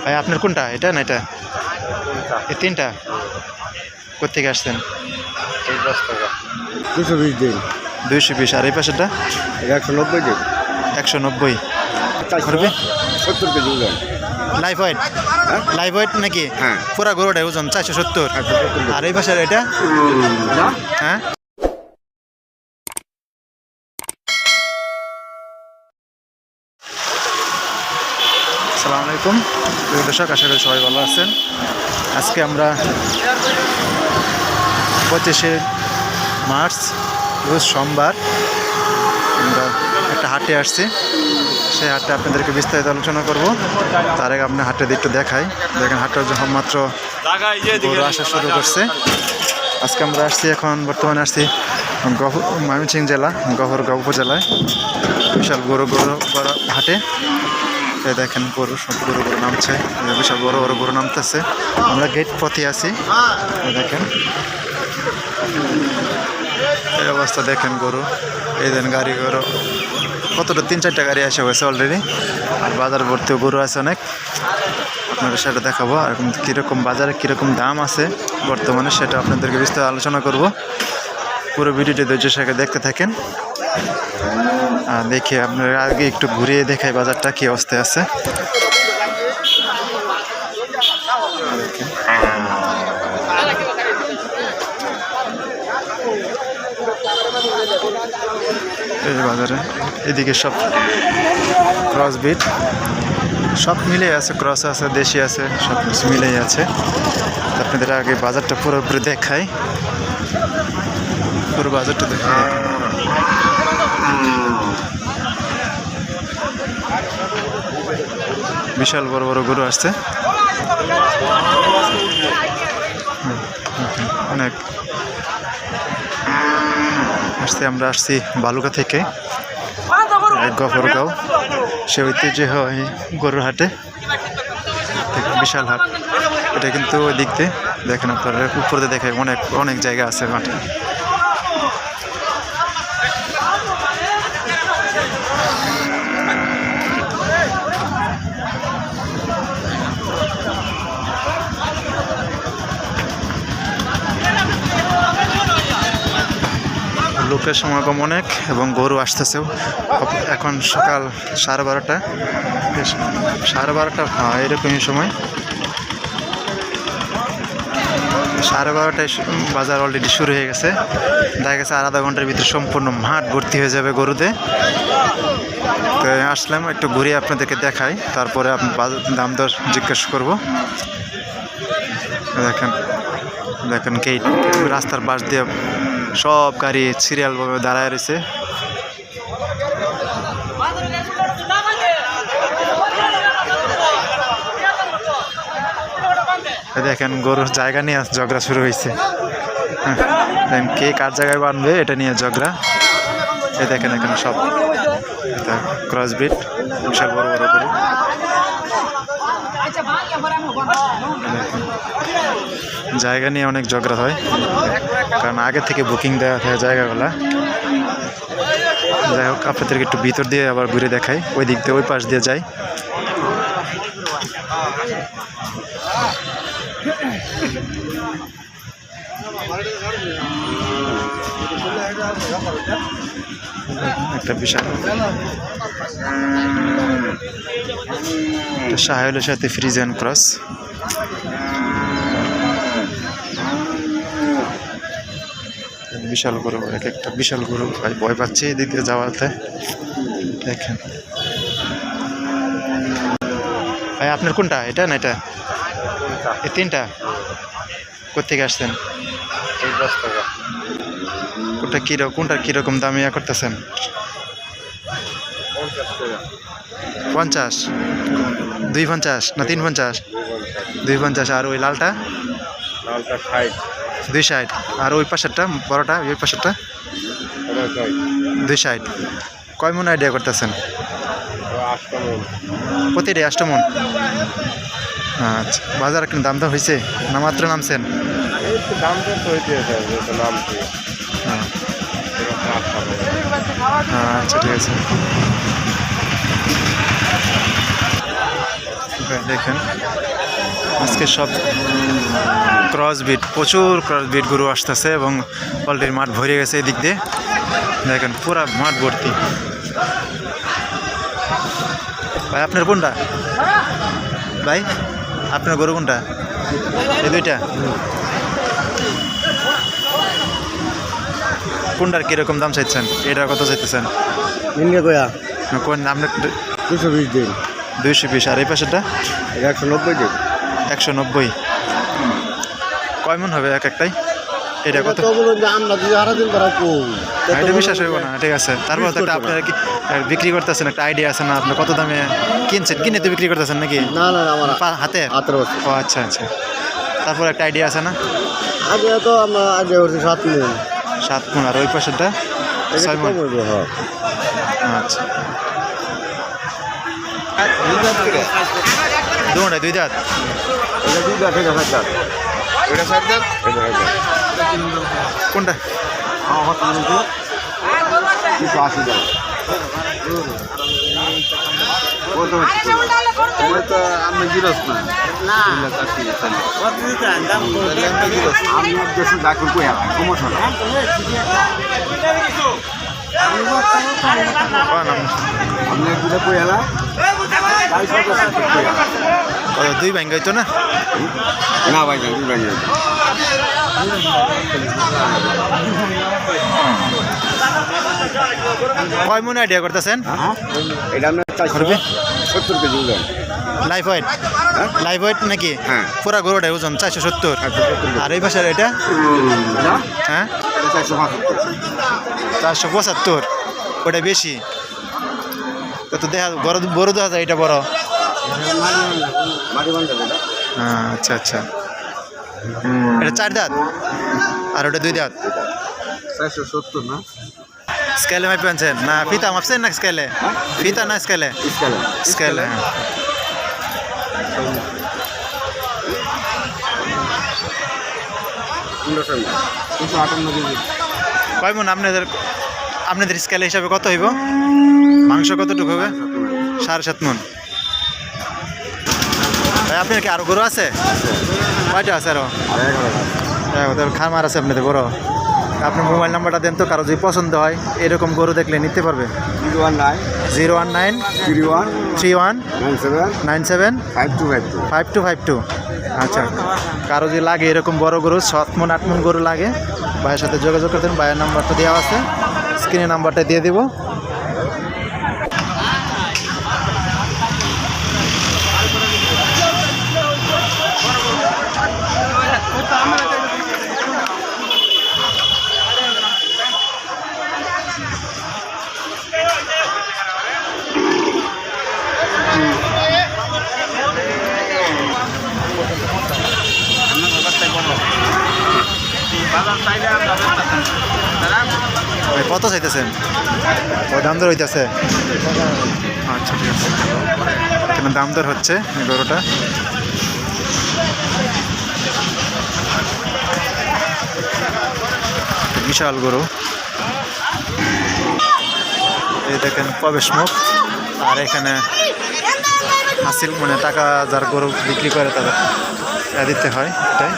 ভাই আপনার কোনটা, এটা না এটা? এই তিনটা কোথেকে আসছেন? 220 দিন 220। আর এই পাশেরটা 190 দিন 190। 70 কেজি ওজন। Live weight? লাইভ ওয়েট নাকি? হ্যাঁ। পুরা গরুটাই ওজন 470। আর এই পাশের এটা? হ্যাঁ। আসসালামু আলাইকুম প্রিয় দর্শক, আশা করি সবাই ভালো আছেন। আজকে আমরা 25শে মার্চ রোজ সোমবার আমরা একটা হাটে আসছি। সেই হাটে আপনাদেরকে বিস্তারিত আলোচনা করব। তার আগে আপনার হাটের দিকটা দেখাই। দেখেন হাটটা যখন মাত্র গরু আসা শুরু করছে। আজকে আমরা আসছি, এখন বর্তমানে আসছি ময়মনসিংহ জেলা গফরগাঁও উপজেলায় বিশাল গরু হাটে। দেখেন গরু, সব গরু নামছে, বিশাল বড় বড় গরু নামতেছে। আমরা গেট পথে আছি। দেখেন এই অবস্থা, দেখেন গরু, এই দেন গাড়ি গরু কতটা, 3-4টা গাড়ি আসা হয়েছে অলরেডি। আর বাজার ভর্তিও গরু আছে অনেক, আপনাদের সেটা দেখাবো। আর কীরকম বাজারে কীরকম দাম আছে বর্তমানে সেটা আপনাদেরকে বিস্তারিত আলোচনা করব। পুরো ভিডিওটি ধৈর্য সহকারে দেখতে থাকেন। দেখে আপনার আগে একটু ঘুরিয়ে দেখাই বাজারটা কী অবস্থায় আছে। এই বাজারে এদিকে সব ক্রস বিট, সব মিলেই আছে, ক্রস আছে, দেশি আছে, সব কিছু মিলেই আছে। আপনাদের আগে বাজারটা পুরোপুরি দেখাই, পুরো বাজারটা দেখাই। বিশাল বড় বড় গরু আসছে অনেক আসছে। আমরা আসছি বালুকা থেকে গফরগাঁও, সে ঐতিহ্য হয় গরুর হাটে। বিশাল হাট এটা, কিন্তু ওই দিক দিয়ে দেখেন আপনারা উপরে দেখেন অনেক অনেক জায়গা আছে মাঠে। লোকের সমাগম অনেক এবং গরু আসতেছেও। এখন সকাল 12:30, 12:30 হয় এরকমই সময়। 12:30টায় বাজার অলরেডি শুরু হয়ে গেছে। দেখা গেছে আর আধা ঘন্টার ভিতরে সম্পূর্ণ মাঠ ভর্তি হয়ে যাবে গরুতে। তো আসলাম একটু ঘুরিয়ে আপনাদেরকে দেখাই, তারপরে দাম দর জিজ্ঞেস করব। দেখেন দেখেন গেট, রাস্তার পাশ দিয়ে সব গাড়ি সিরিয়ালভাবে দাঁড়ায় রয়েছে। দেখেন গরুর জায়গা নিয়ে ঝগড়া শুরু হয়েছে। কে কার জায়গায় বাঁধবে এটা নিয়ে ঝগড়া। এই দেখেন এখানে সব ক্রস বিট, বিশাল বড় বড় গরু। জায়গা নিয়ে অনেক ঝগড়া হয়, কারণ আগে থেকে বুকিং দেওয়া থাকে জায়গাগুলা। যাই হোক, আপনাদেরকে একটু ভিতর দিয়ে আবার ঘুরে দেখাই, ওই দিক দিয়ে ওই পাশ দিয়ে যাই। একটা বিশাল সাহেলের সাথে ফ্রিজিয়ান ক্রস। বিশাল গরু, এক একটা বিশাল গরু, ভাই ভয় পাচ্ছে এদিক দিয়ে যাওয়াতে। দেখেন ভাই আপনার কোনটা, এটা না এটা? এই তিনটা কোথেকে আসছেন? কোনটা কীরকম দামে করতেছেন? 50, 250 না 350? 250। আর ওই লালটা? 260। আর ওই পাশেরটা বড়টা, ওই পাশেরটা 260। কয় মন আইডিয়া করতেছেন? প্রতিটাই 8 মন। আচ্ছা, বাজার একটু দাম দর হয়েছে না মাত্র নামছেন? আচ্ছা ঠিক আছে। দেখেন আজকে সব ক্রসবিট, প্রচুর ক্রসবিট গরু আসতেছে এবং অলরেডি মাঠ ভরে গেছে এদিক দিয়ে। দেখেন পুরা মাঠ ভর্তি। ভাই আপনার কোনটা? ভাই আপনার গরু কোনটা? এই দুইটা? কোনটার কিরকম দাম চাইছেন? এটা কত চাইতেছেন? নিম্নে কয়া কোন আপনার? 220 দিন 220। আর এই পাশেরটা? 190 দিন 190। কয় মন হবে এক একটাই? এটা কত? আমরা যদি আরো দিন করা এটা বিশ্বাস হইব না। ঠিক আছে, তারপর তো একটা আপনারা কি বিক্রি করতেছেন, একটা আইডিয়া আছে না? আপনি কত দামে কিনছেন, কিনে তো বিক্রি করতেছেন নাকি? না না আমার হাতে? হাতের বস্তু। ও আচ্ছা আচ্ছা। তারপর একটা আইডিয়া আছে না? আগে তো আমরা আগে হচ্ছে 7 দিন 7 মন। আর ওই পাশেরটা 6 মন। আচ্ছা, দুটাই 2 দাঁত? এটা 2 দাঁত, এটা 7 দাঁত। এটা 7 দাঁত, এটা 7 দাঁত। কোনটা? আমার কিন্তু 280 দাঁত। কত হচ্ছে? আমি তো আমি জিরোস না। না। আমি দেশে ডাকুর কই আলাম সমস্যা না। আপনি দুটো কই আলা? 2 ব্যাংক হইতো না? না ভাই দুই ভাই। কয় মন আইডিয়া করতেছেন? এটা আমরা 470 কেজি ওজন। Life wait? লাইফ ওয়েট নাকি? হ্যাঁ। পুরা গরুটার ওজন 470। আর এই পাশের এটা? হ্যাঁ 475। ওটা বেশি তো দেখা বড় দেখা যায়। এটা বড়? আচ্ছা আচ্ছা। এটা 4 দাঁত আর ওটা 2 দাঁত? 470 না? স্কেলে মাপি আনছেন না ফিতা মাপছেন না স্কেলে? ফিতা না স্কেলে? স্কেলে। কয় মন আপনাদের স্কেলে হিসাবে কত হইব? মাংস কতটুকু হবে? 7.5 মন। ভাই আপনার কি আরো গরু আছে? কয়টা আছে আরো? খামার আছে আপনাদের বড়? আপনার মোবাইল নাম্বারটা দেন তো, কারো যদি পছন্দ হয় এরকম গরু দেখলে নিতে পারবে। 019 31 97 5252। আচ্ছা, কারো যদি লাগে এরকম বড় গরু 7 মন 8 মন গরু লাগে, ভাইয়ের সাথে যোগাযোগ করতেন। ভাইয়ের নাম্বারটা দেওয়া আছে, স্ক্রিনে নাম্বারটা দিয়ে দিব। কত চাইতেছেন? ও দাম দর হইতেছে? আচ্ছা ঠিক আছে, এখানে দাম দর হচ্ছে এই গরুটা। বিশাল গরু। এই দেখেন প্রবেশ মুখ। আর এখানে হাসিল মানে টাকা যার গরু বিক্রি করে তাদের দিতে হয়, এটাই।